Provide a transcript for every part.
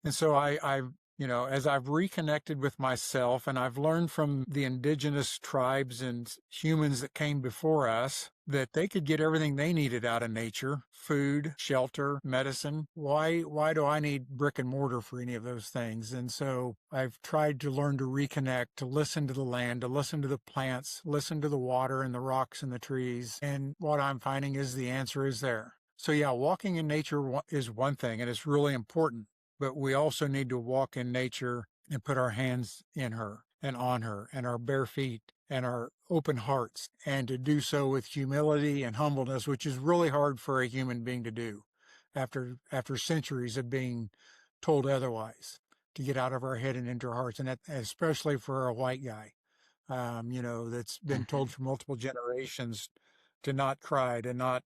And so as I've reconnected with myself and I've learned from the indigenous tribes and humans that came before us that they could get everything they needed out of nature, food, shelter, medicine. Why do I need brick and mortar for any of those things? And so I've tried to learn to reconnect, to listen to the land, to listen to the plants, listen to the water and the rocks and the trees. And what I'm finding is the answer is there. So yeah, walking in nature is one thing, and it's really important, but we also need to walk in nature and put our hands in her and on her and our bare feet and our open hearts, and to do so with humility and humbleness, which is really hard for a human being to do after centuries of being told otherwise, to get out of our head and into our hearts, and that, especially for a white guy, that's been told for multiple generations to not cry, to not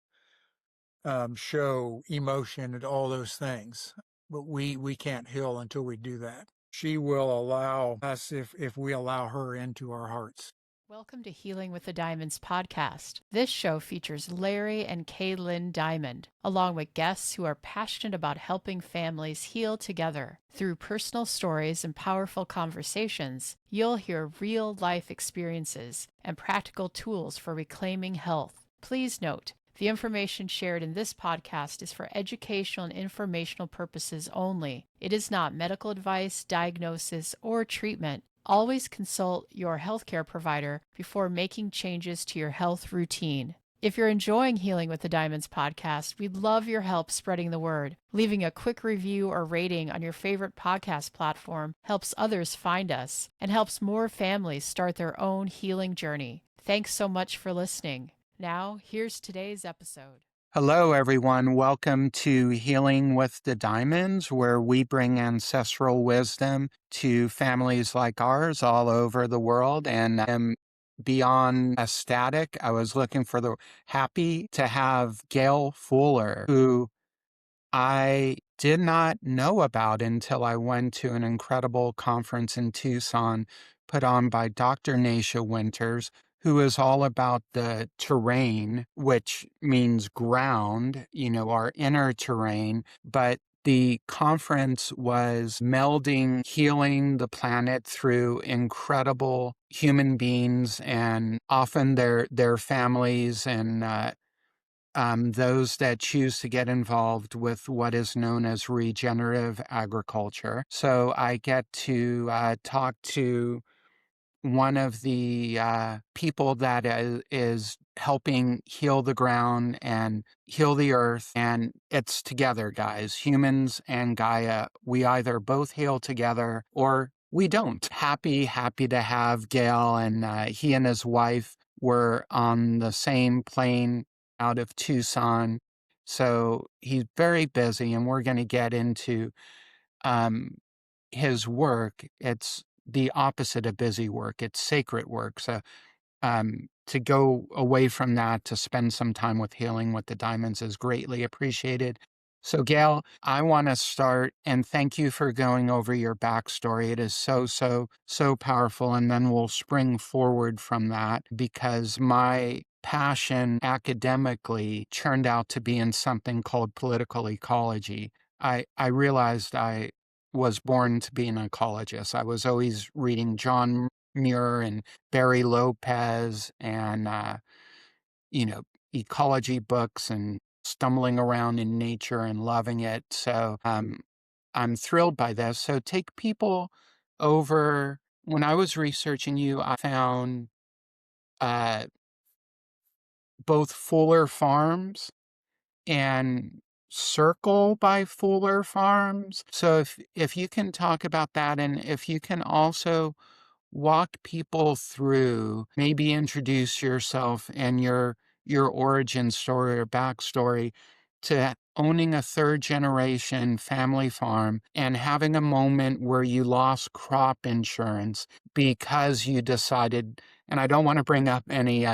show emotion and all those things. But we can't heal until we do that. She will allow us if we allow her into our hearts. Welcome to Healing with the Diamonds podcast. This show features Larry and Kaylin Diamond, along with guests who are passionate about helping families heal together. Through personal stories and powerful conversations, you'll hear real-life experiences and practical tools for reclaiming health. Please note, the information shared in this podcast is for educational and informational purposes only. It is not medical advice, diagnosis, or treatment. Always consult your healthcare provider before making changes to your health routine. If you're enjoying Healing with the Diamonds podcast, we'd love your help spreading the word. Leaving a quick review or rating on your favorite podcast platform helps others find us and helps more families start their own healing journey. Thanks so much for listening. Now, here's today's episode. Hello, everyone. Welcome to Healing with the Diamonds, where we bring ancestral wisdom to families like ours all over the world. And I'm beyond ecstatic. I was happy to have Gail Fuller, who I did not know about until I went to an incredible conference in Tucson put on by Dr. Nasha Winters, who is all about the terrain, which means ground, our inner terrain. But the conference was melding healing the planet through incredible human beings and often their families and those that choose to get involved with what is known as regenerative agriculture. So I get to talk to one of the people that is helping heal the ground and heal the earth. And it's together, guys, humans and Gaia. We either both heal together or we don't. Happy to have Gail, and he and his wife were on the same plane out of Tucson. So he's very busy, and we're going to get into um, his work. It's the opposite of busy work. It's sacred work. So to go away from that to spend some time with Healing with the Diamonds is greatly appreciated. So Gail, I want to start and thank you for going over your backstory. It is so powerful. And then we'll spring forward from that, because my passion academically turned out to be in something called political ecology. I realized I was born to be an ecologist. I was always reading John Muir and Barry Lopez and, ecology books and stumbling around in nature and loving it. So I'm thrilled by this. So take people over. When I was researching you, I found uh, both Fuller Farms and Circle by Fuller Farms. So if you can talk about that, and if you can also walk people through, maybe introduce yourself and your origin story or backstory to owning a third generation family farm and having a moment where you lost crop insurance because you decided, and I don't want to bring up any,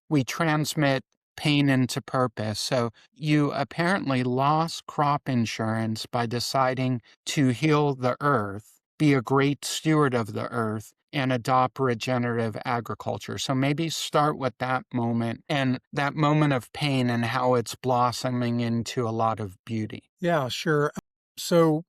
we transmit pain into purpose. So you apparently lost crop insurance by deciding to heal the earth, be a great steward of the earth, and adopt regenerative agriculture. So maybe start with that moment and that moment of pain and how it's blossoming into a lot of beauty. Yeah, sure. So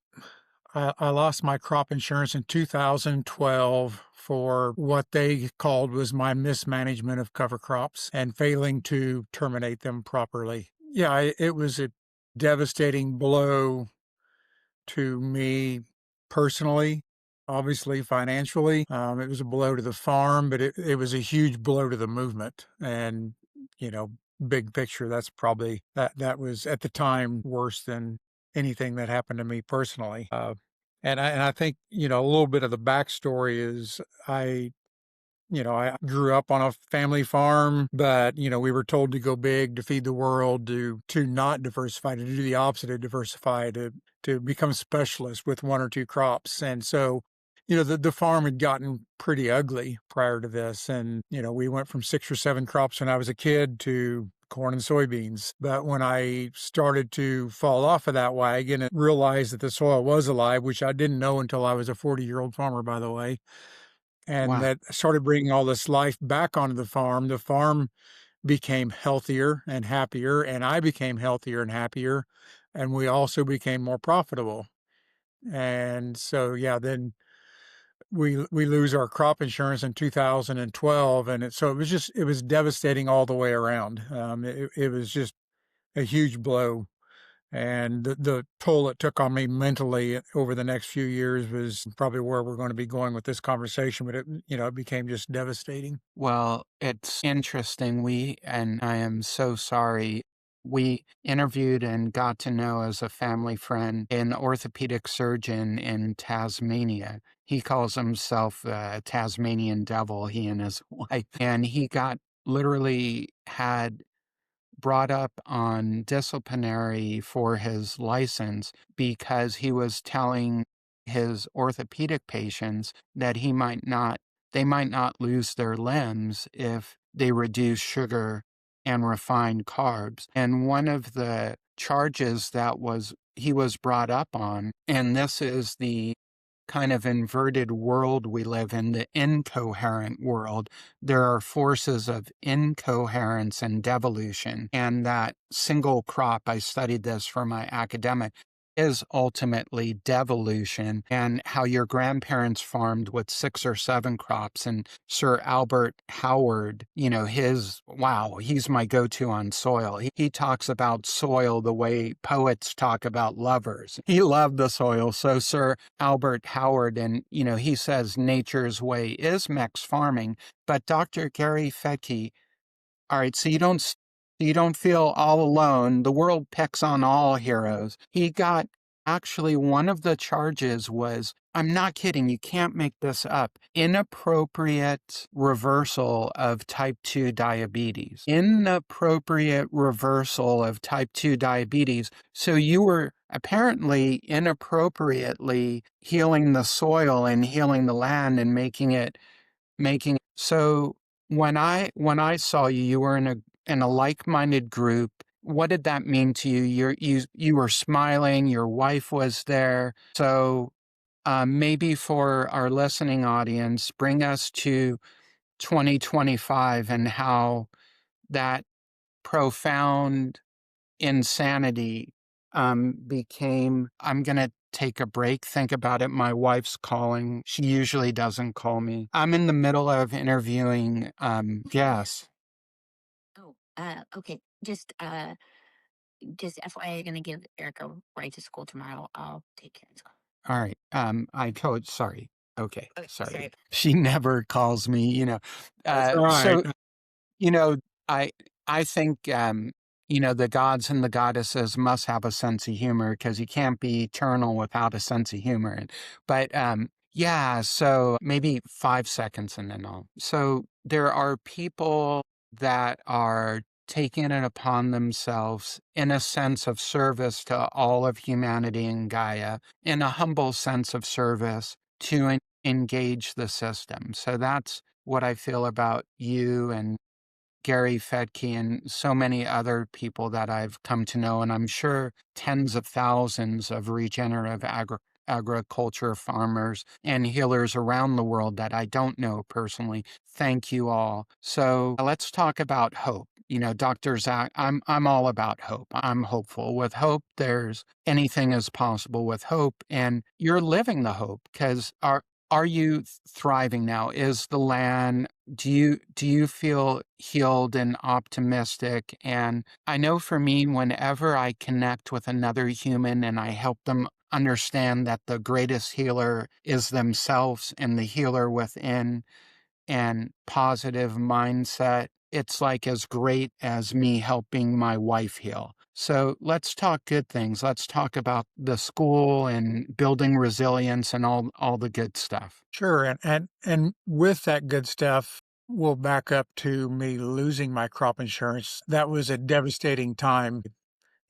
I lost my crop insurance in 2012 for what they called was my mismanagement of cover crops and failing to terminate them properly. Yeah, it was a devastating blow to me personally, obviously financially. It was a blow to the farm, but it was a huge blow to the movement. And, you know, big picture, that's probably that was at the time worse than anything that happened to me personally. And I think, you know, a little bit of the backstory is I grew up on a family farm, but, you know, we were told to go big, to feed the world, to not diversify, to do the opposite of diversify, to become specialists with one or two crops. And so, you know, the farm had gotten pretty ugly prior to this. And, you know, we went from 6 or 7 crops when I was a kid to corn and soybeans. But when I started to fall off of that wagon and realized that the soil was alive, which I didn't know until I was a 40-year-old farmer, by the way, and Wow. that started bringing all this life back onto the farm became healthier and happier, and I became healthier and happier, and we also became more profitable. And so, yeah, then we lose our crop insurance in 2012, and it was devastating all the way around. It was just a huge blow, and the toll it took on me mentally over the next few years was probably where we're going to be going with this conversation. But it became just devastating. Well, it's interesting. And I am so sorry. We interviewed and got to know as a family friend an orthopedic surgeon in Tasmania. He calls himself Tasmanian devil, he and his wife. And he got literally had brought up on disciplinary for his license because he was telling his orthopedic patients that they might not lose their limbs if they reduce sugar and refined carbs. And one of the charges he was brought up on, and this is the kind of inverted world we live in, the incoherent world. There are forces of incoherence and devolution. And that single crop, I studied this for my academic, is ultimately devolution, and how your grandparents farmed with 6 or 7 crops. And Sir Albert Howard, he's my go-to on soil. He talks about soil the way poets talk about lovers. He loved the soil. So Sir Albert Howard, and, he says nature's way is mixed farming. But Dr. Gary Fettke, all right, so you don't feel all alone. The world picks on all heroes. Actually, one of the charges was, I'm not kidding, you can't make this up, inappropriate reversal of type 2 diabetes. Inappropriate reversal of type 2 diabetes. So you were apparently inappropriately healing the soil and healing the land and making so when I saw you, you were in a like-minded group. What did that mean to you? You were smiling, your wife was there. So maybe for our listening audience, bring us to 2025 and how that profound insanity became. I'm going to take a break, think about it. My wife's calling. She usually doesn't call me. I'm in the middle of interviewing guests. Oh, okay. Just FYI, you're gonna give Erica a ride to school tomorrow. I'll take care of it. All right. I told, sorry. Okay. Okay, Sorry. sorry. She never calls me, That's all right. So, you know, I, I think, the gods and the goddesses must have a sense of humor because you can't be eternal without a sense of humor. But, yeah, so maybe 5 seconds and then I'll. So there are people that are taking it upon themselves in a sense of service to all of humanity and Gaia, in a humble sense of service to engage the system. So that's what I feel about you and Gary Fettke and so many other people that I've come to know, and I'm sure tens of thousands of regenerative agriculture farmers and healers around the world that I don't know personally. Thank you all. So let's talk about hope. doctors act. I'm all about hope. I'm hopeful. With hope, there's anything is possible with hope, and you're living the hope because are you thriving now? Is the land, do you feel healed and optimistic? And I know for me, whenever I connect with another human and I help them understand that the greatest healer is themselves and the healer within and positive mindset, it's like as great as me helping my wife heal. So let's talk good things. Let's talk about the school and building resilience and all the good stuff. Sure. And with that good stuff, we'll back up to me losing my crop insurance. That was a devastating time.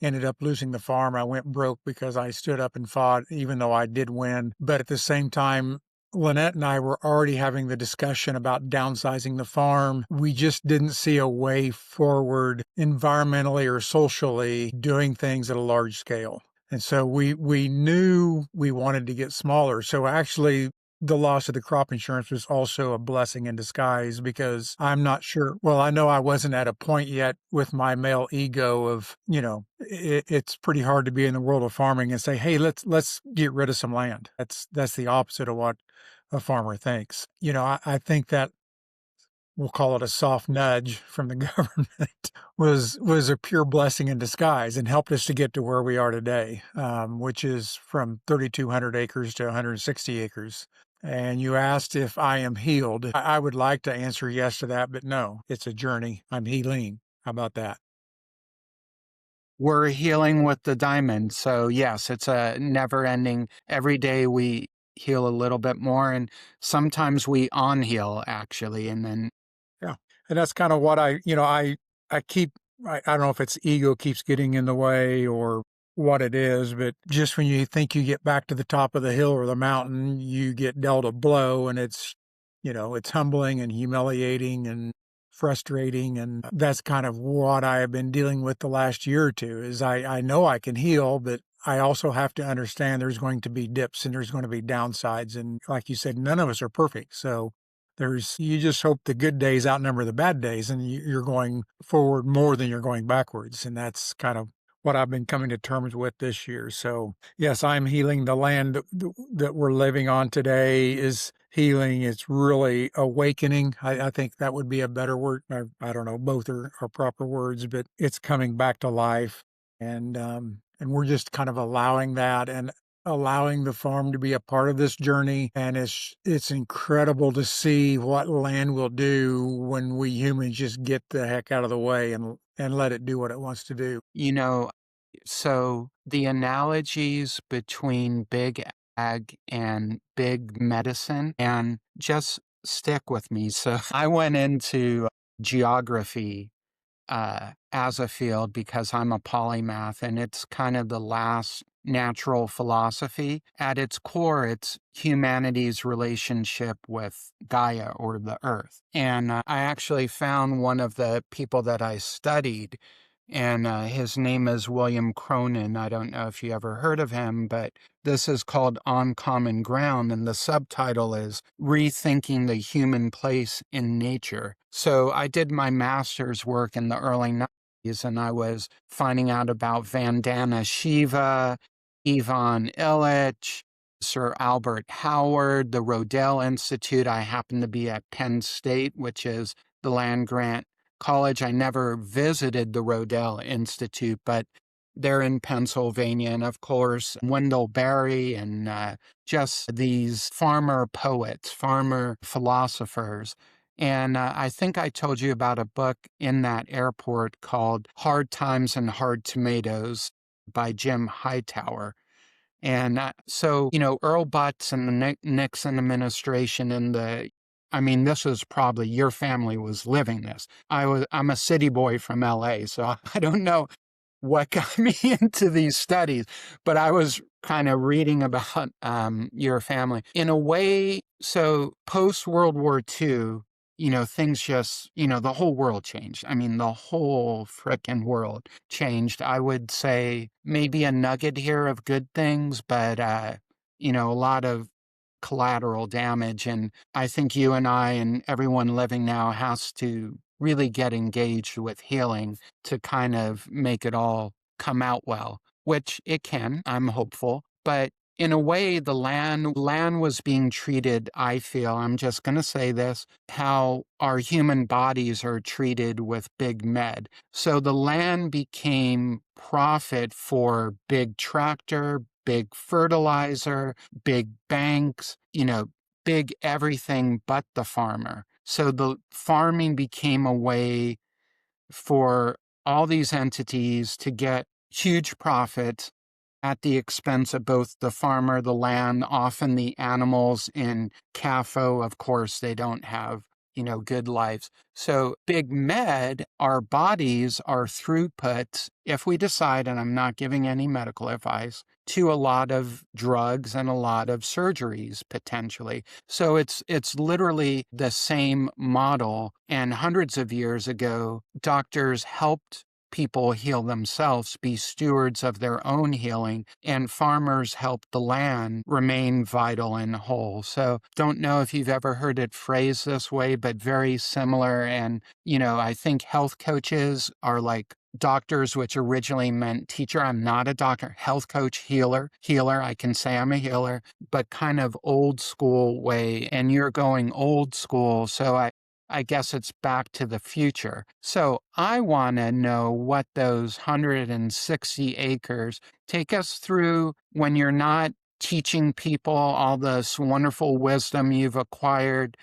Ended up losing the farm. I went broke because I stood up and fought, even though I did win. But at the same time, Lynette and I were already having the discussion about downsizing the farm. We just didn't see a way forward environmentally or socially doing things at a large scale. And so we knew we wanted to get smaller. So actually the loss of the crop insurance was also a blessing in disguise because I'm not sure. Well, I know I wasn't at a point yet with my male ego of, it's pretty hard to be in the world of farming and say, hey, let's get rid of some land. That's the opposite of what a farmer thinks. I think that we'll call it a soft nudge from the government was a pure blessing in disguise and helped us to get to where we are today, which is from 3,200 acres to 160 acres. And you asked if I am healed. I would like to answer yes to that, but no, it's a journey. I'm healing. How about that? We're healing with the diamond. So, yes, it's a never ending. Every day we heal a little bit more, and sometimes we on heal actually. And then, Yeah. And that's kind of what I keep, I don't know if it's ego keeps getting in the way or what it is, but just when you think you get back to the top of the hill or the mountain, you get dealt a blow and it's humbling and humiliating and frustrating. And that's kind of what I have been dealing with the last year or two is I know I can heal, but I also have to understand there's going to be dips and there's going to be downsides. And like you said, none of us are perfect. So you just hope the good days outnumber the bad days and you're going forward more than you're going backwards. And that's kind of what I've been coming to terms with this year. So yes, I'm healing. The land that we're living on today is healing. It's really awakening. I think that would be a better word. I don't know, both are proper words, but it's coming back to life. And we're just kind of allowing that and allowing the farm to be a part of this journey. And it's incredible to see what land will do when we humans just get the heck out of the way and let it do what it wants to do. you know, so the analogies between big ag and big medicine, and just stick with me. So I went into geography as a field because I'm a polymath, and it's kind of the last natural philosophy. At its core, it's humanity's relationship with Gaia or the earth. And I actually found one of the people that I studied, and his name is William Cronin. I don't know if you ever heard of him, but this is called On Common Ground, and the subtitle is Rethinking the Human Place in Nature. So I did my master's work in the early 90s, and I was finding out about Vandana Shiva, Ivan Illich, Sir Albert Howard, the Rodale Institute. I happened to be at Penn State, which is the land grant college. I never visited the Rodale Institute, but they're in Pennsylvania. And of course, Wendell Berry and just these farmer poets, farmer philosophers. And I think I told you about a book in that airport called Hard Times and Hard Tomatoes by Jim Hightower. And so, Earl Butz and the Nixon administration and I mean, this was probably your family was living this. I'm a city boy from LA, so I don't know what got me into these studies, but I was kind of reading about your family in a way. So post World War II, things just, the whole world changed. I mean, the whole frickin' world changed. I would say maybe a nugget here of good things, but, a lot of collateral damage. And I think you and I and everyone living now has to really get engaged with healing to kind of make it all come out well, which it can. I'm hopeful. But in a way, the land was being treated, I feel, I'm just going to say this, how our human bodies are treated with big med. So the land became profit for big tractor, big fertilizer, big banks, big everything but the farmer. So the farming became a way for all these entities to get huge profits at the expense of both the farmer, the land, often the animals in CAFO. Of course, they don't have, good lives. So big med, our bodies, our throughputs, if we decide, and I'm not giving any medical advice, to a lot of drugs and a lot of surgeries potentially. So it's literally the same model. And hundreds of years ago, doctors helped people heal themselves, be stewards of their own healing, and farmers help the land remain vital and whole. So don't know if you've ever heard it phrased this way, but very similar. And, I think health coaches are like doctors, which originally meant teacher. I'm not a doctor, health coach, healer. I can say I'm a healer, but kind of old school way. And you're going old school. So I guess it's back to the future. So I want to know what those 160 acres, take us through when you're not teaching people all this wonderful wisdom you've acquired.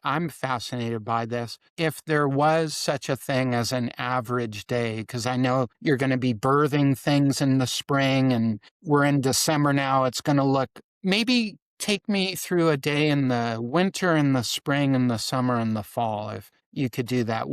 I'm fascinated by this, if there was such a thing as an average day, because I know you're going to be birthing things in the spring and we're in December now, it's going to look maybe take me through a day in the winter and the spring and the summer and the fall, if you could do that.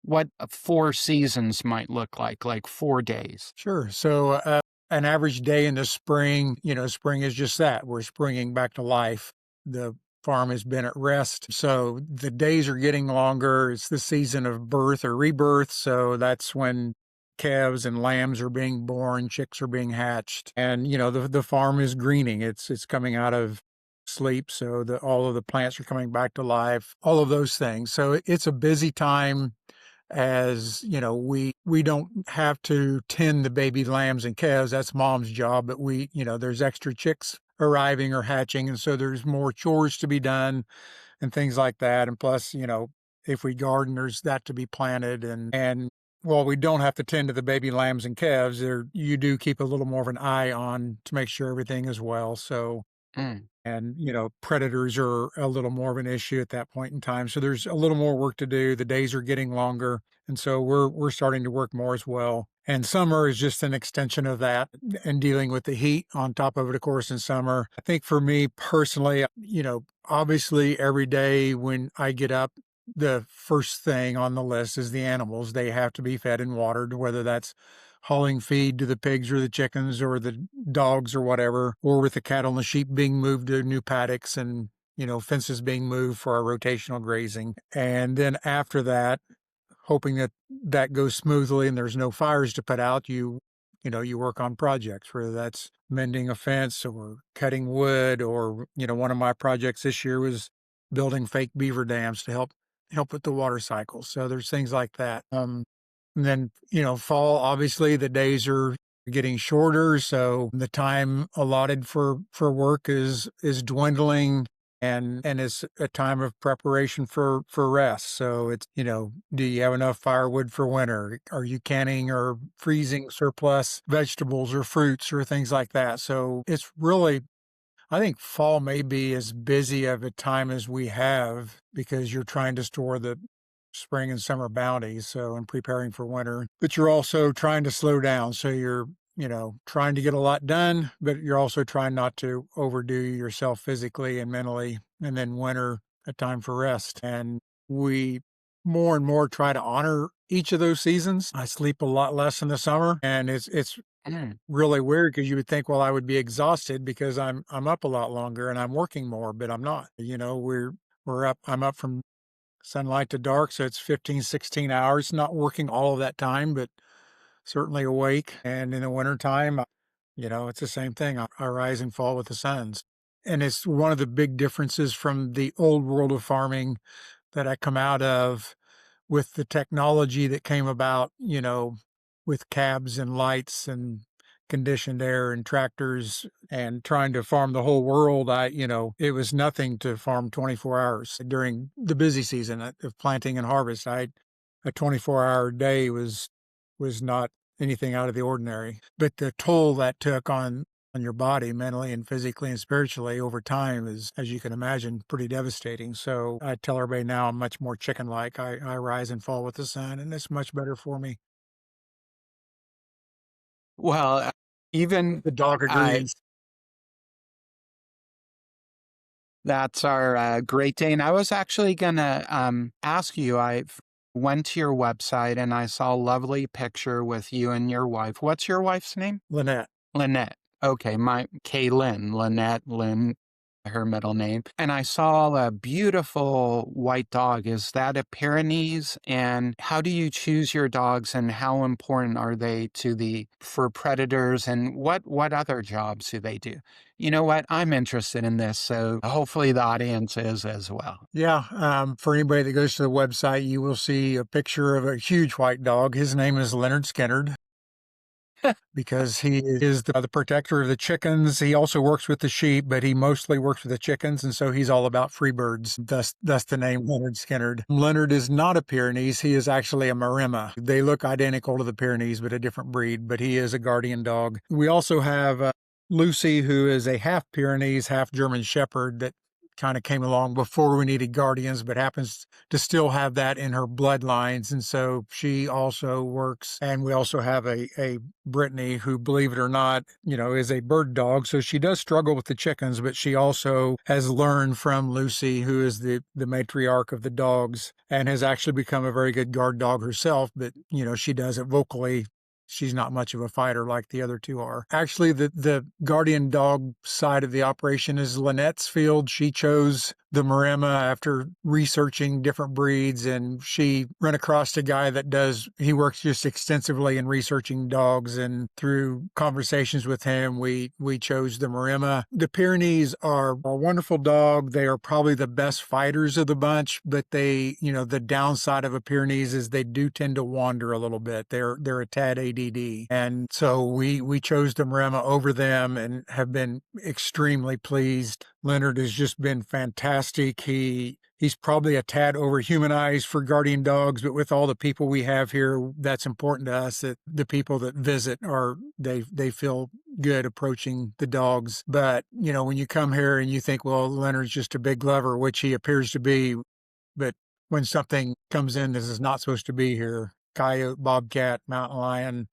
What 4 seasons might look like 4 days. Sure. So, an average day in the spring, spring is just that. We're springing back to life. The farm has been at rest. So the days are getting longer. It's the season of birth or rebirth. So that's when calves and lambs are being born, chicks are being hatched. And, the farm is greening. It's coming out of sleep. So all of the plants are coming back to life, all of those things. So it's a busy time. As we don't have to tend the baby lambs and calves. That's mom's job. But there's extra chicks arriving or hatching. And so there's more chores to be done and things like that. And plus, if we garden, there's that to be planted. And while we don't have to tend to the baby lambs and calves, you do keep a little more of an eye on to make sure everything is well. So, Mm. and, predators are a little more of an issue at that point in time. So there's a little more work to do. The days are getting longer. And so we're starting to work more as well. And summer is just an extension of that and dealing with the heat on top of it, of course, in summer. I think for me personally, obviously every day when I get up, the first thing on the list is the animals. They have to be fed and watered, whether that's hauling feed to the pigs or the chickens or the dogs or whatever, or with the cattle and the sheep being moved to new paddocks and, fences being moved for our rotational grazing. And then after that, hoping that that goes smoothly and there's no fires to put out, you work on projects, whether that's mending a fence or cutting wood, or, one of my projects this year was building fake beaver dams to help with the water cycle. So there's things like that. And then, fall, obviously the days are getting shorter. So the time allotted for work is dwindling, and it's a time of preparation for rest. So it's, do you have enough firewood for winter? Are you canning or freezing surplus vegetables or fruits or things like that? So it's really, I think fall may be as busy of a time as we have because you're trying to store the spring and summer bounties, so and preparing for winter. But you're also trying to slow down. So you're, trying to get a lot done, but you're also trying not to overdo yourself physically and mentally. And then winter, a time for rest. And we more and more try to honor each of those seasons. I sleep a lot less in the summer, and it's Mm. really weird because you would think, well, I would be exhausted because I'm up a lot longer and I'm working more, but I'm not. We're up. I'm up from sunlight to dark, so it's 15, 16 hours. Not working all of that time, but certainly awake. And in the wintertime, it's the same thing. I rise and fall with the suns. And it's one of the big differences from the old world of farming that I come out of, with the technology that came about, with cabs and lights and conditioned air and tractors and trying to farm the whole world, it was nothing to farm 24 hours during the busy season of planting and harvest. A 24-hour day was not anything out of the ordinary. But the toll that took on your body mentally and physically and spiritually over time is, as you can imagine, pretty devastating. So I tell everybody now I'm much more chicken like. I rise and fall with the sun, and it's much better for me. Well, even The dog uh, agrees. that's our Great Dane. I was actually gonna ask you. I went to your website and I saw a lovely picture with you and your wife. What's your wife's name? Lynette. Lynette. Okay, my Kaylin, Lynette, Lynn, her middle name. And I saw a beautiful white dog. Is that a Pyrenees? And how do you choose your dogs and how important are they for predators and what other jobs do they do? You know what? I'm interested in this, so hopefully the audience is as well. Yeah, for anybody that goes to the website, you will see a picture of a huge white dog. His name is Leonard Skinnerd because he is the protector of the chickens. He also works with the sheep, but he mostly works with the chickens, and so he's all about free birds. Thus the name Leonard Skinnerd. Leonard is not a Pyrenees. He is actually a Maremma. They look identical to the Pyrenees, but a different breed. But he is a guardian dog. We also have Lucy, who is a half Pyrenees, half German Shepherd that kind of came along before we needed guardians, but happens to still have that in her bloodlines. And so she also works. And we also have a Brittany who, believe it or not, is a bird dog. So she does struggle with the chickens, but she also has learned from Lucy, who is the matriarch of the dogs, and has actually become a very good guard dog herself. But, she does it vocally. She's not much of a fighter like the other two are. Actually, the guardian dog side of the operation is Lynette's field. She chose the Maremma after researching different breeds, and she ran across a guy he works just extensively in researching dogs, and through conversations with him, we chose the Maremma. The Pyrenees are a wonderful dog. They are probably the best fighters of the bunch, but the downside of a Pyrenees is they do tend to wander a little bit. They're a tad ADD. And so we chose the Maremma over them and have been extremely pleased. Leonard has just been fantastic. He's probably a tad overhumanized for guardian dogs, but with all the people we have here, that's important to us, that the people that visit they feel good approaching the dogs. But, when you come here and you think, well, Leonard's just a big lover, which he appears to be, but when something comes in that is not supposed to be here, coyote, bobcat, mountain lion,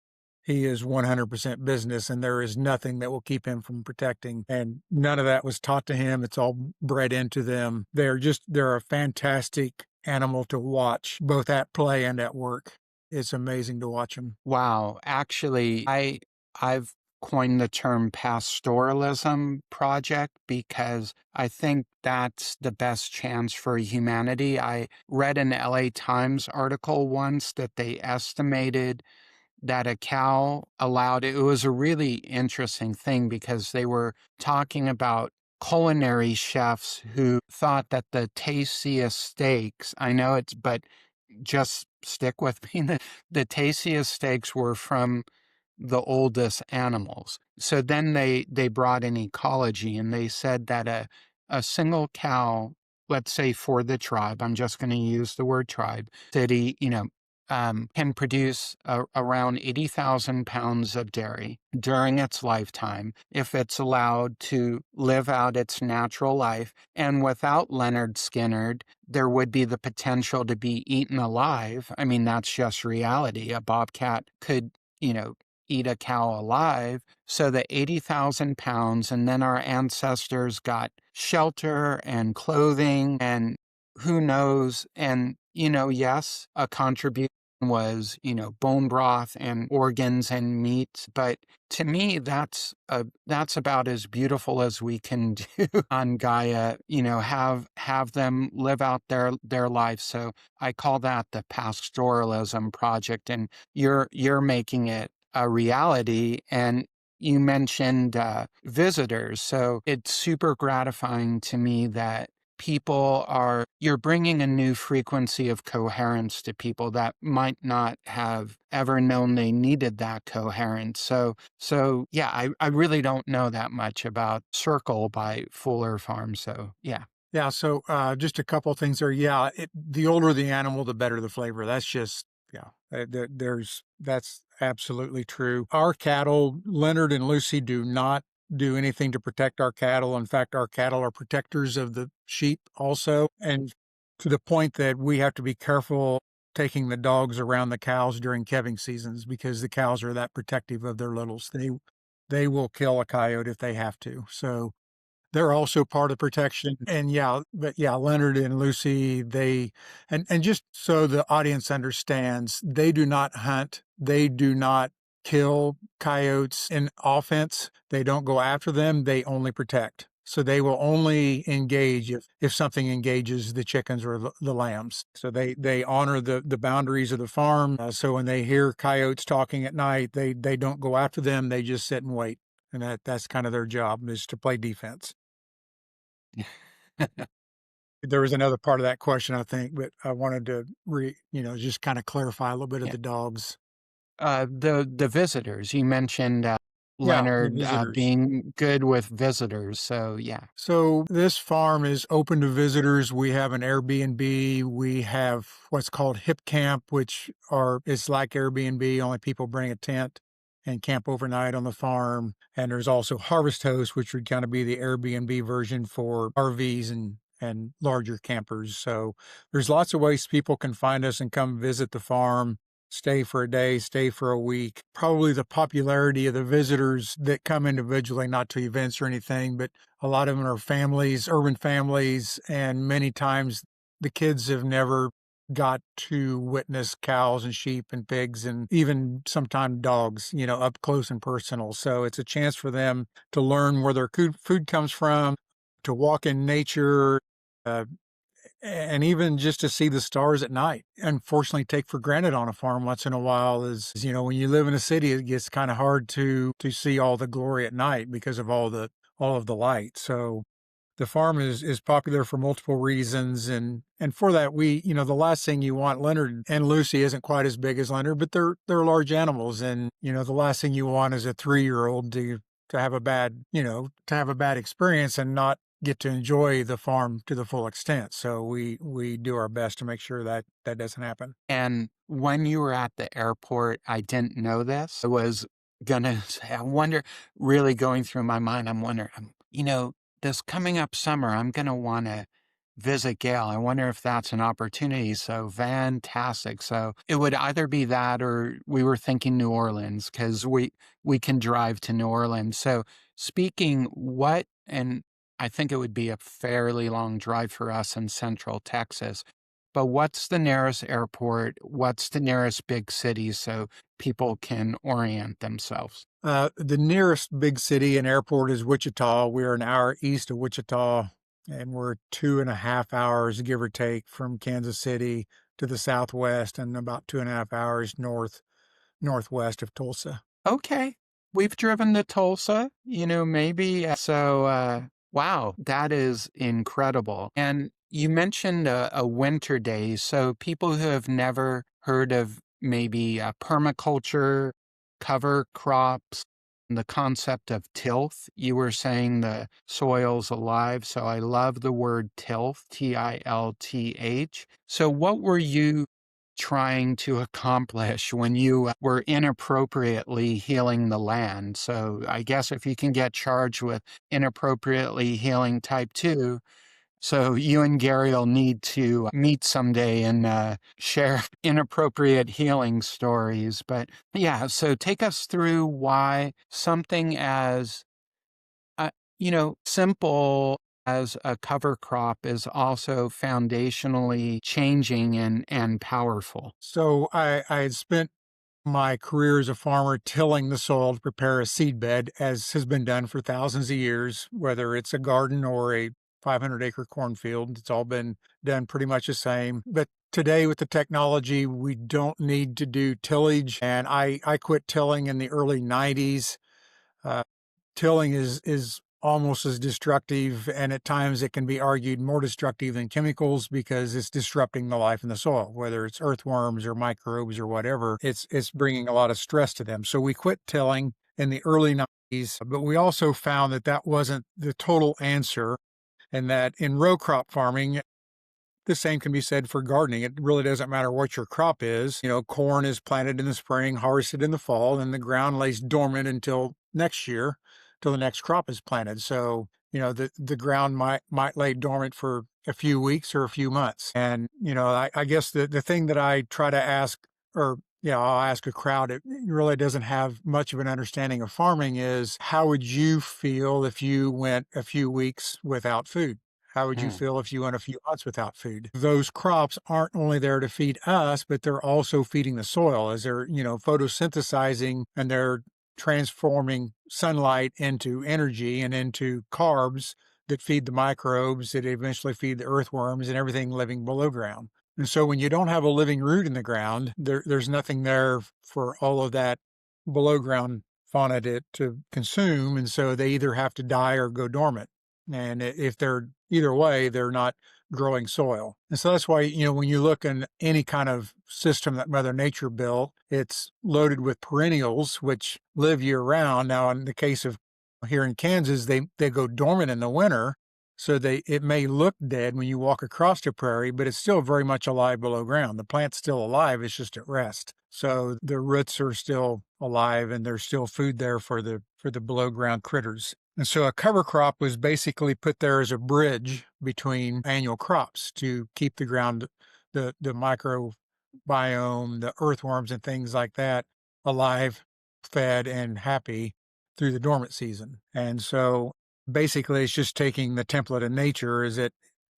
he is 100% business, and there is nothing that will keep him from protecting. And none of that was taught to him. It's all bred into them. They're a fantastic animal to watch, both at play and at work. It's amazing to watch them. Wow, actually, I've coined the term pastoralism project because I think that's the best chance for humanity. I read an LA Times article once that they estimated that a cow it was a really interesting thing because they were talking about culinary chefs who thought that the tastiest steaks, I know but just stick with me, the tastiest steaks were from the oldest animals. So then they brought in ecology and they said that a single cow, let's say for the tribe, I'm just going to use the word tribe, city, can produce around 80,000 pounds of dairy during its lifetime if it's allowed to live out its natural life. And without Leonard Skinnerd, there would be the potential to be eaten alive. I mean, that's just reality. A bobcat could, eat a cow alive. So the 80,000 pounds, and then our ancestors got shelter and clothing and who knows. And, yes, a contribution was, bone broth and organs and meat. But to me, that's about as beautiful as we can do on Gaia, have them live out their life. So I call that the pastoralism project. And you're making it a reality. And you mentioned visitors. So it's super gratifying to me that you're bringing a new frequency of coherence to people that might not have ever known they needed that coherence. So yeah, I really don't know that much about Circle by Fuller Farm. So yeah. Yeah, so just a couple of things there. Yeah, the older the animal, the better the flavor. That's just yeah. That's absolutely true. Our cattle, Leonard and Lucy, do not do anything to protect our cattle. In fact, our cattle are protectors of the sheep also, and to the point that we have to be careful taking the dogs around the cows during calving seasons because the cows are that protective of their littles. They will kill a coyote if they have to. So they're also part of protection. And yeah, but yeah, Leonard and Lucy, and just so the audience understands, they do not hunt. They do not kill coyotes in offense. They don't go after them. They only protect. So they will only engage if something engages the chickens or the lambs. So they honor the boundaries of the farm. So when they hear coyotes talking at night, they don't go after them. They just sit and wait. And that's kind of their job is to play defense. There was another part of that question, I think, but I wanted to just kind of clarify a little bit of Yeah. the dogs. The visitors you mentioned, Yeah, the Leonard visitors. being good with visitors. So yeah. So this farm is open to visitors. We have an Airbnb. We have what's called Hip Camp, which it's like Airbnb, only people bring a tent and camp overnight on the farm. And there's also Harvest Host, which would kind of be the Airbnb version for RVs and larger campers. So there's lots of ways people can find us and come visit the farm, stay for a day, stay for a week. Probably the popularity of the visitors that come individually, not to events or anything, but a lot of them are families, urban families, and many times the kids have never got to witness cows and sheep and pigs and even sometimes dogs, up close and personal. So it's a chance for them to learn where their food comes from, to walk in nature, uh, and even just to see the stars at night. Unfortunately, take for granted on a farm once in a while is, when you live in a city, it gets kind of hard to see all the glory at night because of all of the light. So the farm is popular for multiple reasons, and for that the last thing you want, Leonard and Lucy isn't quite as big as Leonard, but they're large animals, and the last thing you want is a 3-year-old to have a bad experience and not get to enjoy the farm to the full extent. So we do our best to make sure that doesn't happen. And when you were at the airport, I didn't know this. I was gonna say, I wonder, really going through my mind, I'm wondering, this coming up summer, I'm gonna want to visit Gail. I wonder if that's an opportunity. So fantastic. So it would either be that or we were thinking New Orleans because we can drive to New Orleans. So speaking and I think it would be a fairly long drive for us in Central Texas. But what's the nearest airport? What's the nearest big city so people can orient themselves? The nearest big city and airport is Wichita. We're an hour east of Wichita, and we're 2.5 hours, give or take, from Kansas City to the southwest, and about 2.5 hours northwest of Tulsa. Okay. We've driven to Tulsa, maybe. Wow, that is incredible. And you mentioned a winter day. So people who have never heard of maybe permaculture, cover crops, the concept of tilth, you were saying the soil's alive. So I love the word tilth, Tilth. So what were you trying to accomplish when you were inappropriately healing the land? So I guess if you can get charged with inappropriately healing type 2, so you and Gary will need to meet someday and share inappropriate healing stories. But yeah, so take us through why something as uh, simple as a cover crop is also foundationally changing and powerful. So I had spent my career as a farmer tilling the soil to prepare a seed bed, as has been done for thousands of years, whether it's a garden or a 500-acre cornfield. It's all been done pretty much the same. But today, with the technology, we don't need to do tillage. And I quit tilling in the early 90s. Uh, Tilling is almost as destructive, and at times it can be argued more destructive than chemicals because it's disrupting the life in the soil, whether it's earthworms or microbes or whatever. It's bringing a lot of stress to them. So we quit tilling in the early 90s, but we also found that that wasn't the total answer, and that in row crop farming, the same can be said for gardening. It really doesn't matter what your crop is. Corn is planted in the spring, harvested in the fall, and the ground lays dormant until next year, till the next crop is planted. So, the ground might lay dormant for a few weeks or a few months. And, I guess the thing that I try to ask, or I'll ask a crowd, it really doesn't have much of an understanding of farming, is how would you feel if you went a few weeks without food? How would you Mm. feel if you went a few months without food? Those crops aren't only there to feed us, but they're also feeding the soil as they're, photosynthesizing, and they're transforming sunlight into energy and into carbs that feed the microbes that eventually feed the earthworms and everything living below ground. And so when you don't have a living root in the ground, there's nothing there for all of that below ground fauna to consume. And so they either have to die or go dormant. And if they're either way, they're not growing soil. And so that's why, when you look in any kind of system that Mother Nature built, it's loaded with perennials, which live year round. Now, in the case of here in Kansas, they go dormant in the winter. So it may look dead when you walk across the prairie, but it's still very much alive below ground. The plant's still alive, it's just at rest. So the roots are still alive, and there's still food there for the below ground critters. And so a cover crop was basically put there as a bridge between annual crops to keep the ground, the microbiome, the earthworms and things like that alive, fed, and happy through the dormant season. And so basically it's just taking the template of nature, is that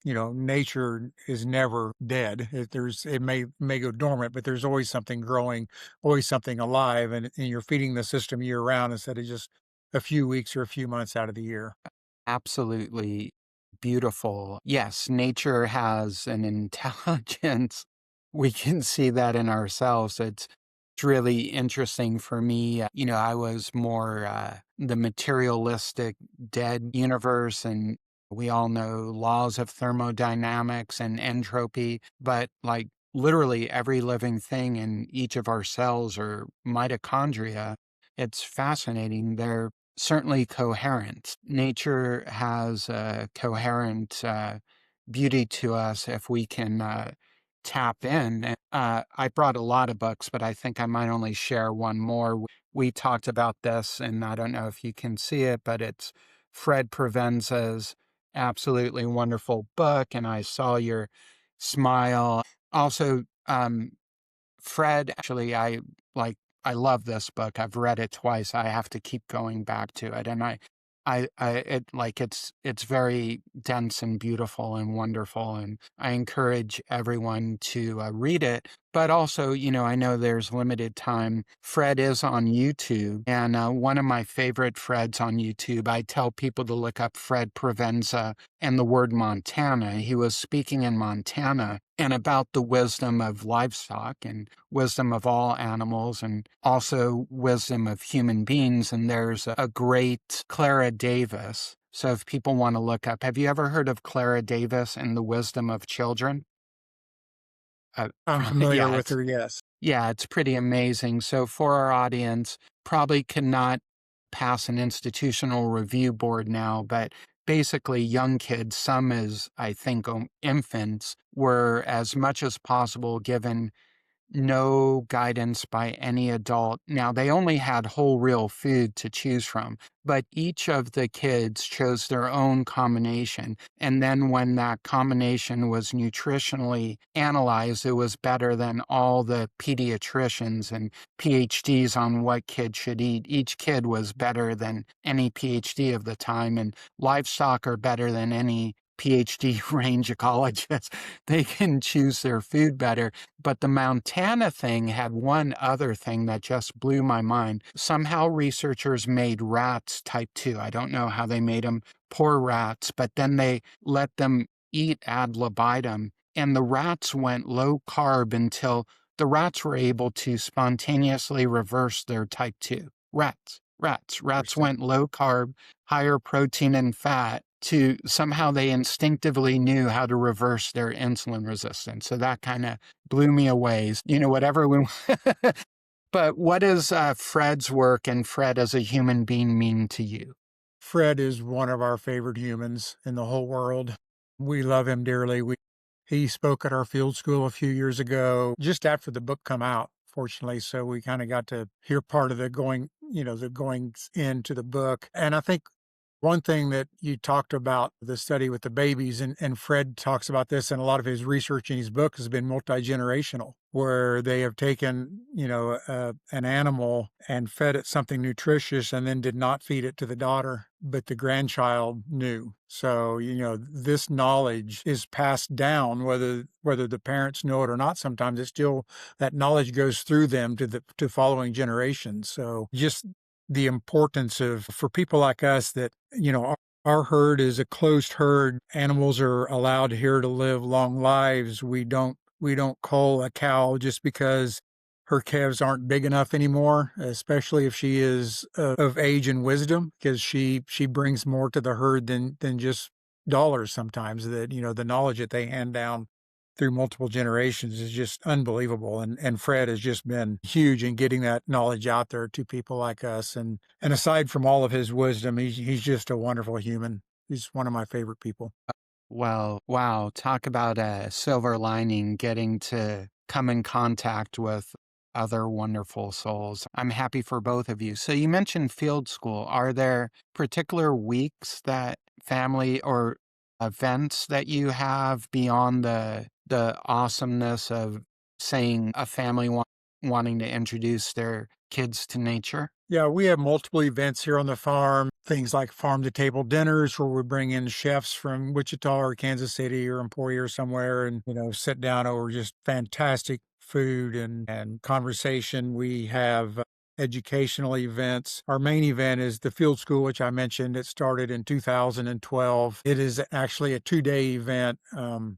nature is never dead. It may go dormant, but there's always something growing, always something alive, and you're feeding the system year round instead of just a few weeks or a few months out of the year. Absolutely beautiful. Yes, nature has an intelligence. We can see that in ourselves. It's really interesting for me. I was more the materialistic dead universe, and we all know laws of thermodynamics and entropy, but like literally every living thing in each of our cells or mitochondria, it's fascinating. They're certainly coherent. Nature has a coherent beauty to us if we can tap in. I brought a lot of books, but I think I might only share one more. We talked about this, and I don't know if you can see it, but it's Fred Provenza's absolutely wonderful book, and I saw your smile. Also, Fred, actually, I love this book. I've read it twice. I have to keep going back to it. And it's very dense and beautiful and wonderful. And I encourage everyone to read it. But also, I know there's limited time. Fred is on YouTube, and one of my favorite Freds on YouTube, I tell people to look up Fred Provenza and the word Montana. He was speaking in Montana and about the wisdom of livestock and wisdom of all animals, and also wisdom of human beings. And there's a great Clara Davis. So if people want to look up, have you ever heard of Clara Davis and the wisdom of children? I'm familiar Yeah, with her, yes. it's pretty amazing. So for our audience, probably cannot pass an institutional review board now, but basically young kids, some as I think infants, were as much as possible given no guidance by any adult. Now, they only had whole real food to choose from, but each of the kids chose their own combination. And then when that combination was nutritionally analyzed, it was better than all the pediatricians and PhDs on what kids should eat. Each kid was better than any PhD of the time, and livestock are better than any PhD range ecologist. They can choose their food better. But the Montana thing had one other thing that just blew my mind. Somehow researchers made rats type 2. I don't know how they made them, poor rats, but then they let them eat ad libitum, and the rats went low carb until the rats were able to spontaneously reverse their type 2. Rats. Rats. Rats Interesting. went low carb, higher protein and fat to somehow they instinctively knew how to reverse their insulin resistance. So that kind of blew me away. Whatever we. But what does Fred's work and Fred as a human being mean to you? Fred is one of our favorite humans in the whole world. We love him dearly. He spoke at our field school a few years ago, just after the book come out, fortunately. So we kind of got to hear part of the goings into the book. And I think one thing that you talked about, the study with the babies, and Fred talks about this, and a lot of his research in his book has been multi-generational, where they have taken, an animal and fed it something nutritious and then did not feed it to the daughter, but the grandchild knew. So, this knowledge is passed down, whether the parents know it or not. Sometimes it's still, that knowledge goes through them to following generations. So just the importance of, for people like us that, our herd is a closed herd. Animals are allowed here to live long lives. We don't cull a cow just because her calves aren't big enough anymore, especially if she is of age and wisdom, because she brings more to the herd than just dollars sometimes. That, the knowledge that they hand down through multiple generations is just unbelievable. And Fred has just been huge in getting that knowledge out there to people like us. And aside from all of his wisdom, he's just a wonderful human. He's one of my favorite people. Well, wow, talk about a silver lining, getting to come in contact with other wonderful souls. I'm happy for both of you. So you mentioned field school. Are there particular weeks that family or events that you have beyond the awesomeness of saying a family wanting to introduce their kids to nature? Yeah, we have multiple events here on the farm, things like farm to table dinners where we bring in chefs from Wichita or Kansas City or Emporia or somewhere and, sit down over just fantastic food and conversation. We have educational events. Our main event is the field school, which I mentioned. It started in 2012. It is actually a 2-day event.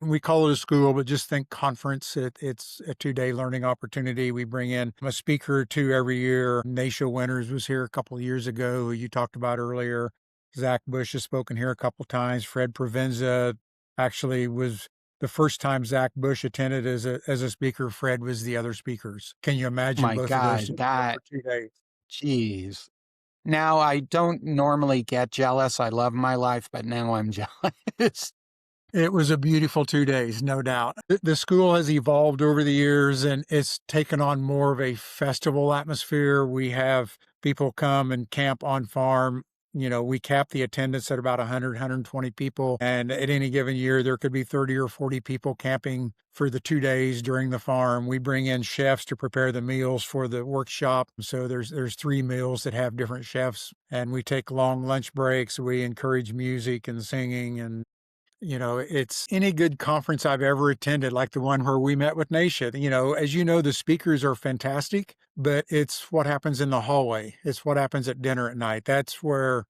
We call it a school, but just think conference. It's a 2-day learning opportunity. We bring in a speaker or two every year. Nasha Winters was here a couple of years ago, who you talked about earlier. Zach Bush has spoken here a couple times. Fred Provenza actually was the first time Zach Bush attended as a speaker. Fred was the other speakers. Can you imagine My both of those God, together for that, 2 days? geez. Now, I don't normally get jealous. I love my life, but now I'm jealous. It was a beautiful 2 days, no doubt. The school has evolved over the years, and it's taken on more of a festival atmosphere. We have people come and camp on farm. We cap the attendance at about 100, 120 people. And at any given year, there could be 30 or 40 people camping for the 2 days during the farm. We bring in chefs to prepare the meals for the workshop. So there's 3 meals that have different chefs, and we take long lunch breaks. We encourage music and singing, and it's any good conference I've ever attended, like the one where we met with Nasha. As you know, the speakers are fantastic, but it's what happens in the hallway. It's what happens at dinner at night. That's where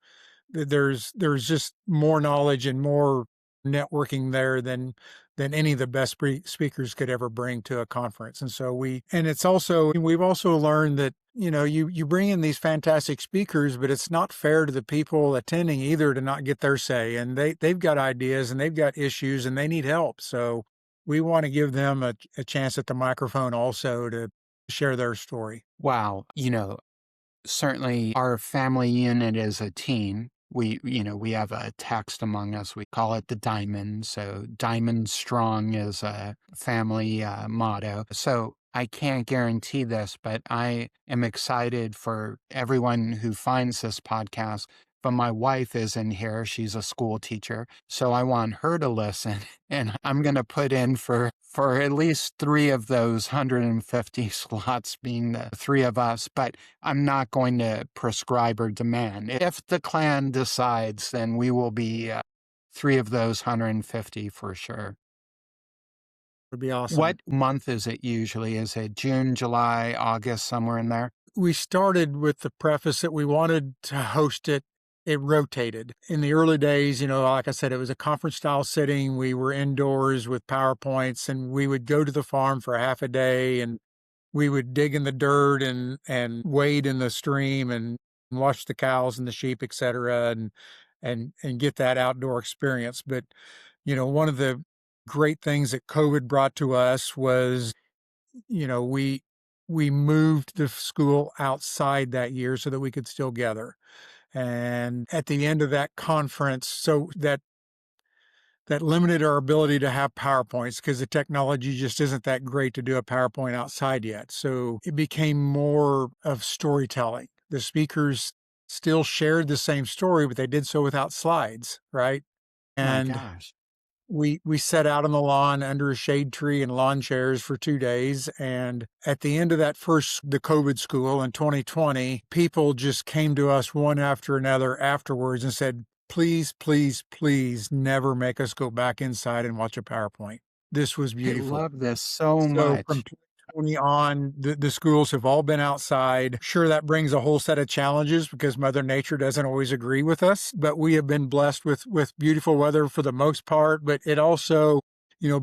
there's just more knowledge and more networking there than any of the best speakers could ever bring to a conference. And so we've also learned that, you bring in these fantastic speakers, but it's not fair to the people attending either to not get their say. And they've got ideas and they've got issues and they need help. So we want to give them a chance at the microphone also to share their story. Wow. Certainly our family unit is a team. We have a text among us. We call it the Diamond. So Diamond Strong is a family motto. So I can't guarantee this, but I am excited for everyone who finds this podcast. But my wife is in here. She's a school teacher. So I want her to listen. And I'm going to put in for at least 3 of those 150 slots being the 3 of us. But I'm not going to prescribe or demand. If the clan decides, then we will be 3 of those 150 for sure. Would be awesome. What month is it usually? Is it June, July, August, somewhere in there? We started with the preface that we wanted to host it. It rotated. In the early days, like I said, it was a conference style setting. We were indoors with PowerPoints, and we would go to the farm for half a day, and we would dig in the dirt and wade in the stream and watch the cows and the sheep, etc., and get that outdoor experience. But one of the great things that COVID brought to us was, we moved the school outside that year so that we could still gather. And at the end of that conference, so that limited our ability to have PowerPoints because the technology just isn't that great to do a PowerPoint outside yet. So it became more of storytelling. The speakers still shared the same story, but they did so without slides, right? My And gosh. we sat out on the lawn under a shade tree and lawn chairs for 2 days. And at the end of the COVID school in 2020, people just came to us one after another afterwards and said, please, please, please never make us go back inside and watch a PowerPoint. This was I beautiful. love this so So from much. 2020 on, the schools have all been outside. Sure, that brings a whole set of challenges because Mother Nature doesn't always agree with us, but we have been blessed with beautiful weather for the most part. But it also,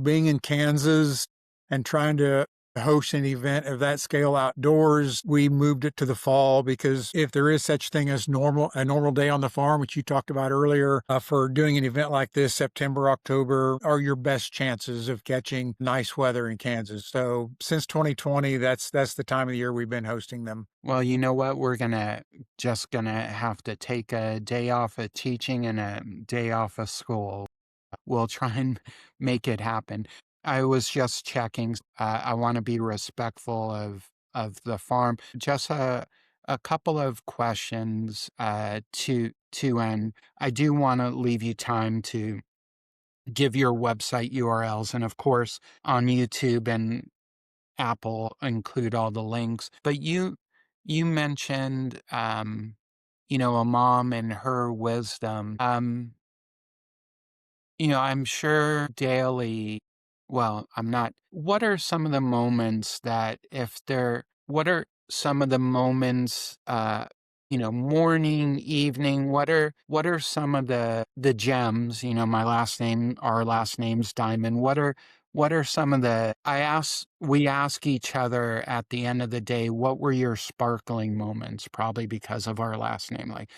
being in Kansas and trying to host an event of that scale outdoors, we moved it to the fall because if there is such thing as a normal day on the farm, which you talked about earlier, for doing an event like this, September, October are your best chances of catching nice weather in Kansas. So since 2020, that's the time of the year we've been hosting them. Well, you know what? We're just gonna have to take a day off of teaching and a day off of school. We'll try and make it happen. I was just checking. I want to be respectful of the farm. Just a couple of questions to end. I do want to leave you time to give your website URLs, and of course on YouTube and Apple include all the links. But you mentioned a mom and her wisdom. I'm sure daily, well, I'm not. What are some of the moments that if there, what are some of the moments, morning, evening, what are some of the gems, my last name, our last name's Diamond. What are some of we ask each other at the end of the day, what were your sparkling moments? Probably because of our last name. Like,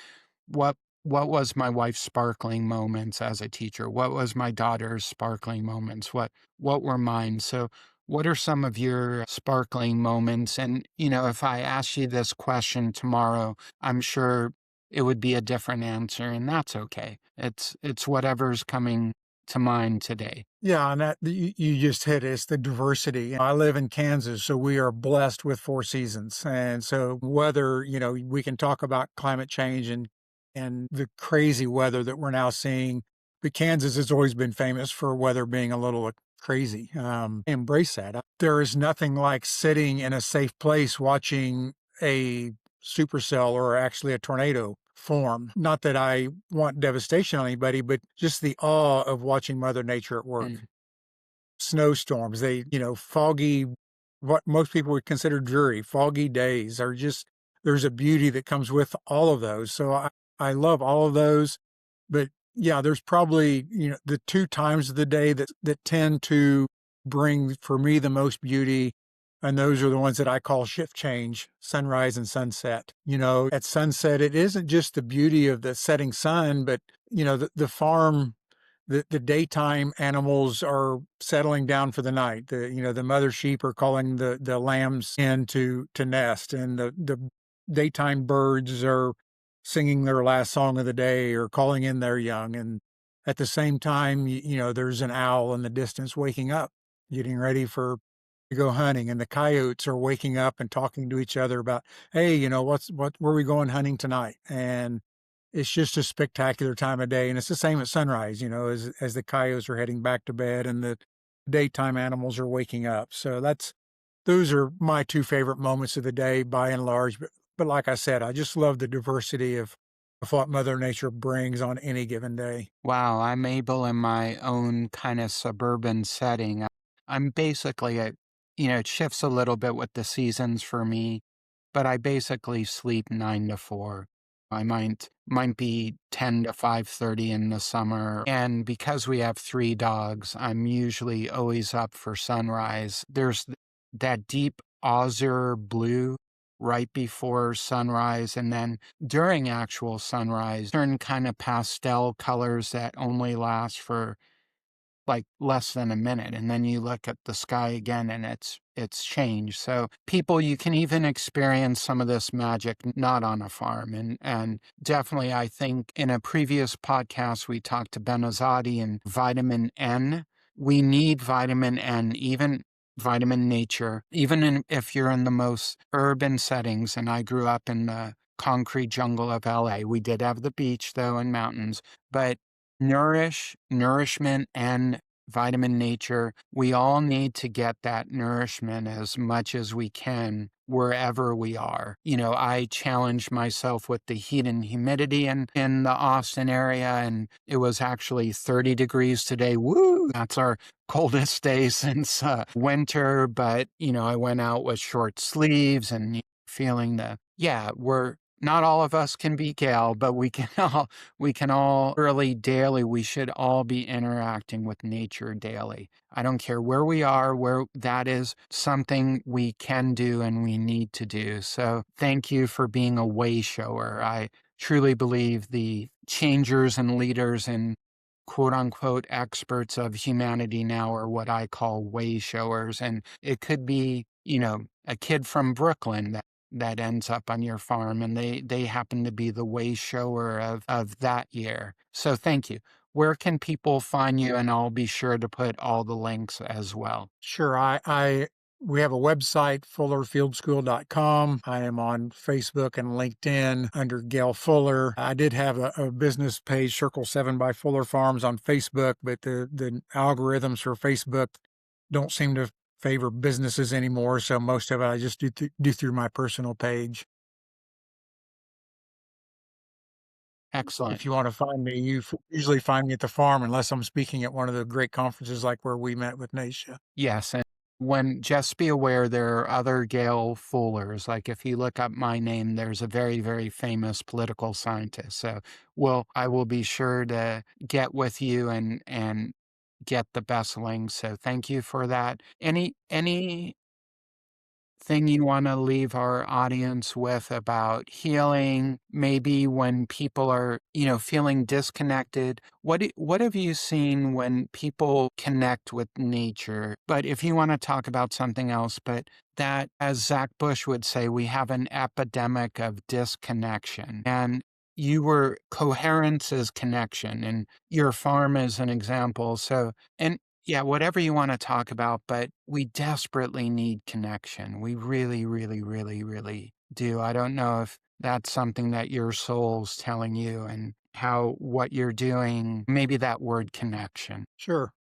what what was my wife's sparkling moments as a teacher? What was my daughter's sparkling moments? What were mine? So what are some of your sparkling moments? And if I ask you this question tomorrow, I'm sure it would be a different answer, and that's okay. It's whatever's coming to mind today. Yeah, and that you just hit it. It's the diversity. I live in Kansas, so we are blessed with four seasons. And so whether, we can talk about climate change and the crazy weather that we're now seeing, but Kansas has always been famous for weather being a little crazy. Embrace that. There is nothing like sitting in a safe place watching a supercell or actually a tornado form. Not that I want devastation on anybody, but just the awe of watching Mother Nature at work. And Snowstorms, foggy, what most people would consider dreary, foggy days are just, there's a beauty that comes with all of those. So I love all of those. But yeah, there's probably, the two times of the day that tend to bring for me the most beauty. And those are the ones that I call shift change, sunrise and sunset. At sunset, it isn't just the beauty of the setting sun, but, the farm, the daytime animals are settling down for the night. The mother sheep are calling the lambs in to nest, and the daytime birds are singing their last song of the day or calling in their young. And at the same time, there's an owl in the distance waking up, getting ready to go hunting, and the coyotes are waking up and talking to each other about, hey, where are we going hunting tonight? And it's just a spectacular time of day. And it's the same at sunrise, as the coyotes are heading back to bed and the daytime animals are waking up. So those are my two favorite moments of the day by and large. But like I said, I just love the diversity of what Mother Nature brings on any given day. wow, I'm able in my own kind of suburban setting. I'm basically it shifts a little bit with the seasons for me, but I basically sleep 9 to 4. I might be 10 to 5:30 in the summer. And because we have 3 dogs, I'm usually always up for sunrise. There's that deep azure blue right before sunrise, and then during actual sunrise, turn kind of pastel colors that only last for like less than a minute, and then you look at the sky again and it's changed. So people, you can even experience some of this magic not on a farm. And definitely, I think in a previous podcast we talked to Benazati and vitamin N. We need vitamin N, even vitamin nature, even if you're in the most urban settings. And I grew up in the concrete jungle of LA. We did have the beach though and mountains, but nourishment, and vitamin nature. We all need to get that nourishment as much as we can wherever we are. I challenged myself with the heat and humidity in the Austin area, and it was actually 30 degrees today. Woo! That's our coldest day since winter, but I went out with short sleeves and feeling we're not all of us can be Gail, but we can all really daily, we should all be interacting with nature daily. I don't care where we are, where that is something we can do and we need to do. So thank you for being a way shower. I truly believe the changers and leaders and quote unquote experts of humanity now are what I call way showers. And it could be, a kid from Brooklyn that ends up on your farm, and they happen to be the way shower of that year. So thank you. Where can people find you? And I'll be sure to put all the links as well. Sure. We have a website, fullerfieldschool.com. I am on Facebook and LinkedIn under Gail Fuller. I did have a business page, Circle 7 by Fuller Farms on Facebook, but the algorithms for Facebook don't seem to favor businesses anymore. So most of it I just do through my personal page. Excellent. If you want to find me, usually find me at the farm unless I'm speaking at one of the great conferences like where we met with Naisha. Yes. And just be aware there are other Gail Fullers. Like if you look up my name, there's a very, very famous political scientist. So I will be sure to get with you and get the best links. So thank you for that. Any thing you want to leave our audience with about healing, maybe when people are, feeling disconnected? What have you seen when people connect with nature? But if you want to talk about something else, but that, as Zach Bush would say, we have an epidemic of disconnection. And coherence is connection, and your farm is an example. So, and yeah, whatever you want to talk about, but we desperately need connection. We really, really, really, really do. I don't know if that's something that your soul's telling you and what you're doing, maybe that word connection. Sure.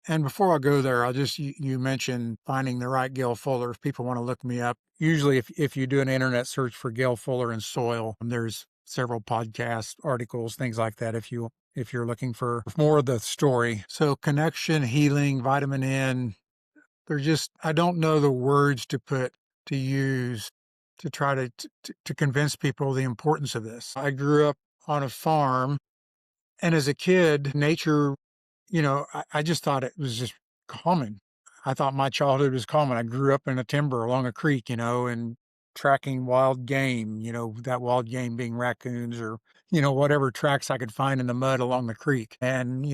And before I go there, you mentioned finding the right Gail Fuller. If people want to look me up, usually if you do an internet search for Gail Fuller and soil, there's several podcast articles, things like that. If you're looking for more of the story. So connection, healing, vitamin N, I don't know the words to use to try to convince people the importance of this. I grew up on a farm, and as a kid, nature, I just thought it was just common. I thought my childhood was common. I grew up in a timber along a creek, and tracking wild game, that wild game being raccoons or, whatever tracks I could find in the mud along the creek and,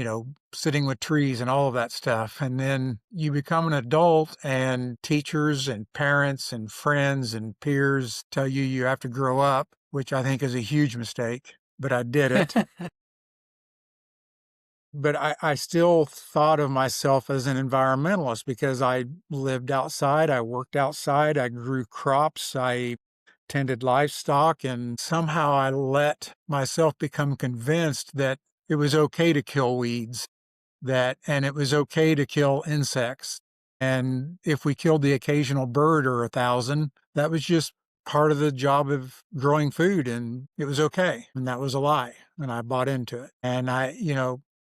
sitting with trees and all of that stuff. And then you become an adult and teachers and parents and friends and peers tell you have to grow up, which I think is a huge mistake, but I did it. But I still thought of myself as an environmentalist because I lived outside, I worked outside, I grew crops, I tended livestock, and somehow I let myself become convinced that it was okay to kill weeds, and it was okay to kill insects. And if we killed the occasional bird or 1,000, that was just part of the job of growing food, and it was okay. And that was a lie, and I bought into it. And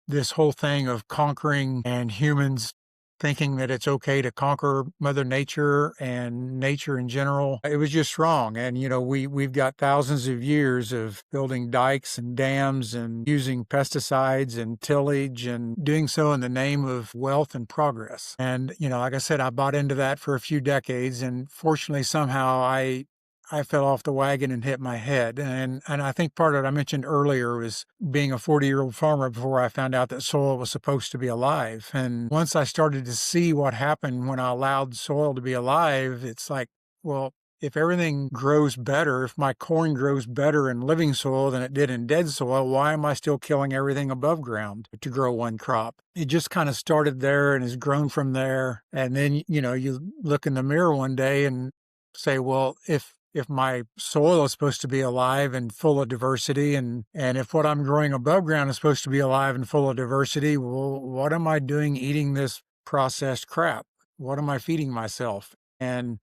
this whole thing of conquering and humans thinking that it's okay to conquer Mother Nature and nature in general, it was just wrong. And, we've got thousands of years of building dikes and dams and using pesticides and tillage and doing so in the name of wealth and progress. And, like I said, I bought into that for a few decades. And fortunately, somehow I I fell off the wagon and hit my head. And I think part of it I mentioned earlier was being a 40-year-old farmer before I found out that soil was supposed to be alive. And once I started to see what happened when I allowed soil to be alive, it's like, well, if everything grows better, if my corn grows better in living soil than it did in dead soil, why am I still killing everything above ground to grow one crop? It just kind of started there and has grown from there. And then, you look in the mirror one day and say, well, if my soil is supposed to be alive and full of diversity, and if what I'm growing above ground is supposed to be alive and full of diversity, well, what am I doing eating this processed crap? What am I feeding myself? And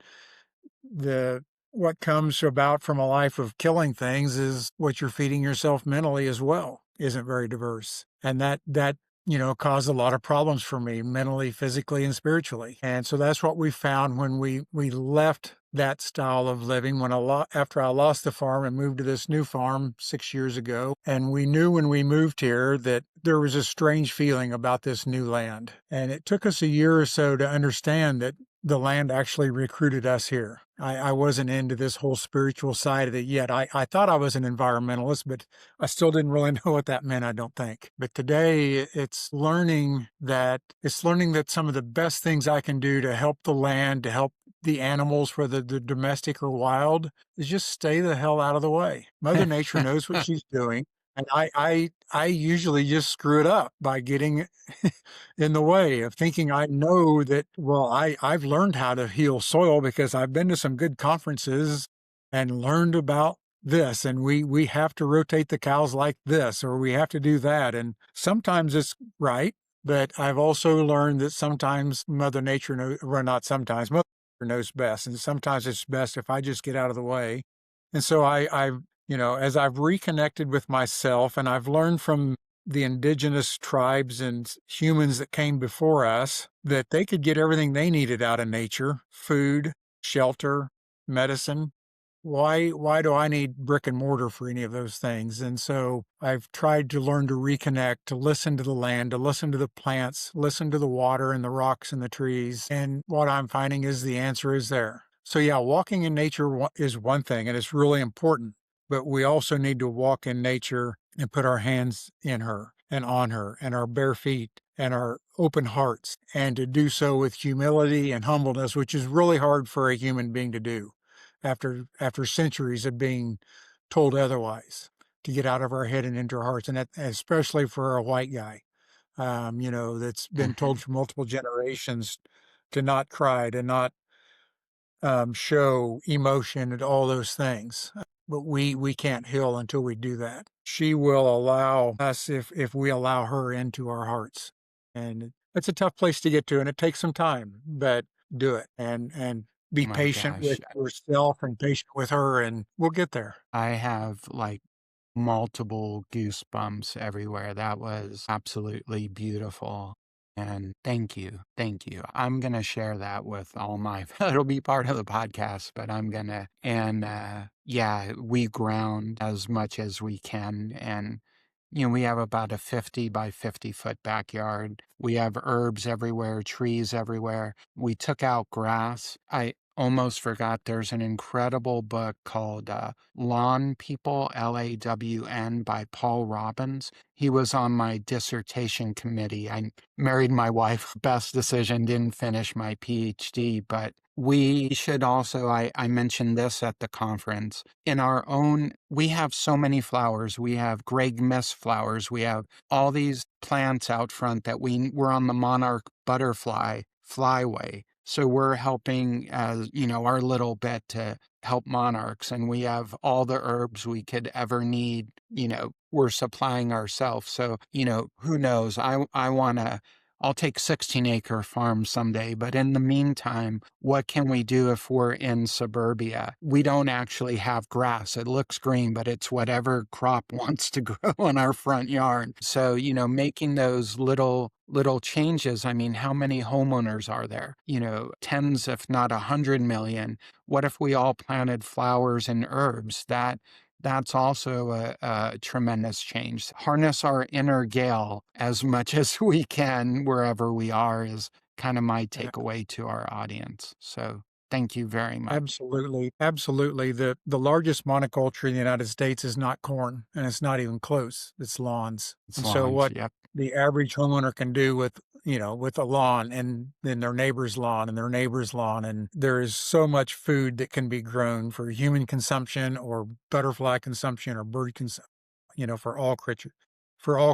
the what comes about from a life of killing things is what you're feeding yourself mentally as well isn't very diverse. And that caused a lot of problems for me mentally, physically, and spiritually. And so that's what we found when we left that style of living after I lost the farm and moved to this new farm 6 years ago. And we knew when we moved here that there was a strange feeling about this new land. And it took us a year or so to understand that the land actually recruited us here. I wasn't into this whole spiritual side of it yet. I thought I was an environmentalist, but I still didn't really know what that meant, I don't think. But today it's learning that some of the best things I can do to help the land, to help the animals, whether they're domestic or wild, is just stay the hell out of the way. Mother Nature knows what she's doing. And I usually just screw it up by getting in the way of thinking I know that, well, I've learned how to heal soil because I've been to some good conferences and learned about this. And we have to rotate the cows like this, or we have to do that. And sometimes it's right. But I've also learned that sometimes Mother Nature knows, well, not sometimes, Mother Nature knows best. And sometimes it's best if I just get out of the way. And so I've as I've reconnected with myself and I've learned from the indigenous tribes and humans that came before us that they could get everything they needed out of nature, food, shelter, medicine. Why do I need brick and mortar for any of those things? And so I've tried to learn to reconnect, to listen to the land, to listen to the plants, listen to the water and the rocks and the trees. And what I'm finding is the answer is there. So yeah, walking in nature is one thing, and it's really important. But we also need to walk in nature and put our hands in her and on her and our bare feet and our open hearts, and to do so with humility and humbleness, which is really hard for a human being to do after centuries of being told otherwise, to get out of our head and into our hearts, and especially for a white guy, that's been told for multiple generations to not cry, to not show emotion and all those things. But we can't heal until we do that. She will allow us if we allow her into our hearts. And it's a tough place to get to, and it takes some time, but do it and be My patient gosh, with yourself and patient with her, and we'll get there. I have like multiple goosebumps everywhere. That was absolutely beautiful. And thank you. Thank you. I'm going to share that with all my, it'll be part of the podcast, but I'm going to, and yeah, we ground as much as we can. And, we have about a 50 by 50-foot backyard. We have herbs everywhere, trees everywhere. We took out grass. I almost forgot there's an incredible book called Lawn People, Lawn, by Paul Robbins. He was on my dissertation committee. I married my wife, best decision, didn't finish my PhD, but we should also, I mentioned this at the conference, in our own, we have so many flowers. We have Greg Mist flowers. We have all these plants out front that we're on the monarch butterfly flyway. So we're helping, as our little bit to help monarchs, and we have all the herbs we could ever need. We're supplying ourselves. So who knows? I'll take 16-acre farms someday, but in the meantime, what can we do if we're in suburbia? We don't actually have grass. It looks green, but it's whatever crop wants to grow in our front yard. So, making those little changes. I mean, how many homeowners are there? Tens, if not 100 million. What if we all planted flowers and herbs? That's also a tremendous change. Harness our inner Gail as much as we can wherever we are is kind of my Yeah. takeaway to our audience. So Thank you very much. Absolutely, absolutely. The largest monoculture in the United States is not corn, and it's not even close. It's lawns. It's And so launch. what Yep. the average homeowner can do with, with a lawn and then their neighbor's lawn and their neighbor's lawn, and there is so much food that can be grown for human consumption or butterfly consumption or bird consumption, for all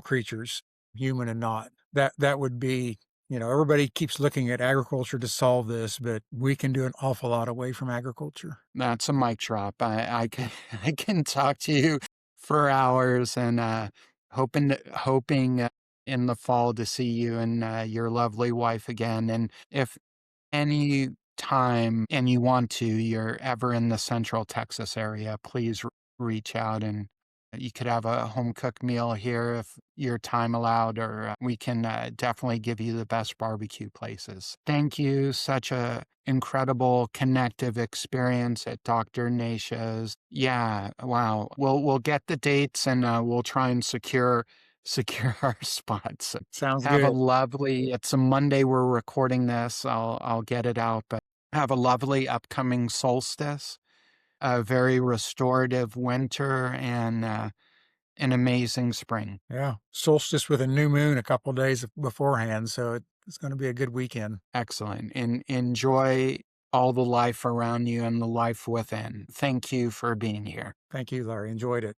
creatures, human and not. That would be, everybody keeps looking at agriculture to solve this, but we can do an awful lot away from agriculture. That's a mic drop. I can I can talk to you for hours, and hoping in the fall to see you and your lovely wife again. And if any time and you want to, you're ever in the Central Texas area, please reach out, and you could have a home cooked meal here if your time allowed, or we can definitely give you the best barbecue places. Thank you. Such a incredible connective experience at Dr. Nasha's. Yeah, wow. We'll get the dates, and we'll try and secure our spots. Sounds Have a good. lovely, it's a Monday we're recording this. I'll get it out, but have a lovely upcoming solstice, a very restorative winter, and an amazing spring. Yeah. Solstice with a new moon a couple days beforehand. So it's going to be a good weekend. Excellent. And enjoy all the life around you and the life within. Thank you for being here. Thank you, Larry. Enjoyed it.